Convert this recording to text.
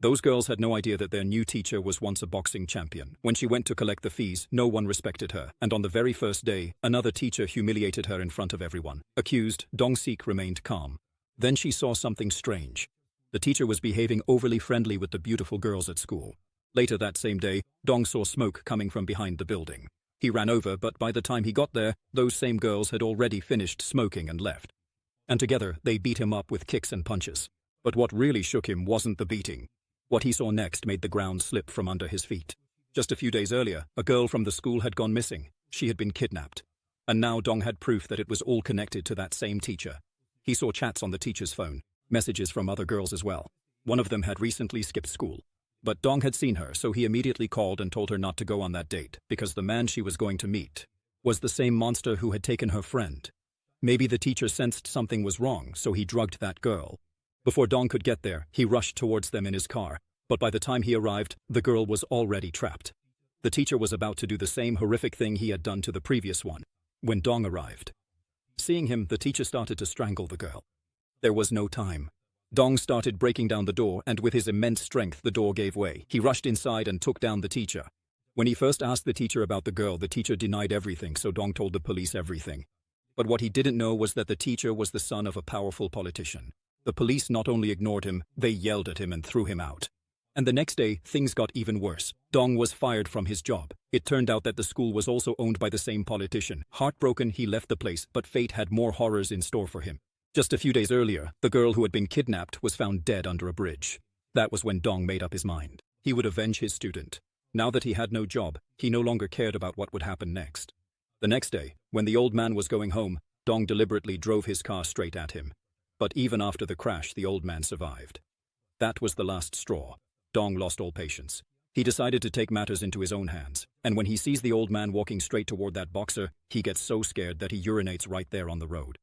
Those girls had no idea that their new teacher was once a boxing champion. When she went to collect the fees, no one respected her, and on the very first day, another teacher humiliated her in front of everyone. Accused, Dong-sik remained calm. Then she saw something strange. The teacher was behaving overly friendly with the beautiful girls at school. Later that same day, Dong saw smoke coming from behind the building. He ran over, but by the time he got there, those same girls had already finished smoking and left. And together, they beat him up with kicks and punches. But what really shook him wasn't the beating. What he saw next made the ground slip from under his feet. Just a few days earlier, a girl from the school had gone missing. She had been kidnapped. And now Dong had proof that it was all connected to that same teacher. He saw chats on the teacher's phone, messages from other girls as well. One of them had recently skipped school. But Dong had seen her, so he immediately called and told her not to go on that date, because the man she was going to meet was the same monster who had taken her friend. Maybe the teacher sensed something was wrong, so he drugged that girl. Before Dong could get there, he rushed towards them in his car, but by the time he arrived, the girl was already trapped. The teacher was about to do the same horrific thing he had done to the previous one, when Dong arrived. Seeing him, the teacher started to strangle the girl. There was no time. Dong started breaking down the door, and with his immense strength, the door gave way. He rushed inside and took down the teacher. When he first asked the teacher about the girl, the teacher denied everything, so Dong told the police everything. But what he didn't know was that the teacher was the son of a powerful politician. The police not only ignored him, they yelled at him and threw him out. And the next day, things got even worse. Dong was fired from his job. It turned out that the school was also owned by the same politician. Heartbroken, he left the place, but fate had more horrors in store for him. Just a few days earlier, the girl who had been kidnapped was found dead under a bridge. That was when Dong made up his mind. He would avenge his student. Now that he had no job, he no longer cared about what would happen next. The next day, when the old man was going home, Dong deliberately drove his car straight at him. But even after the crash, the old man survived. That was the last straw. Dong lost all patience. He decided to take matters into his own hands, and when he sees the old man walking straight toward that boxer, he gets so scared that he urinates right there on the road.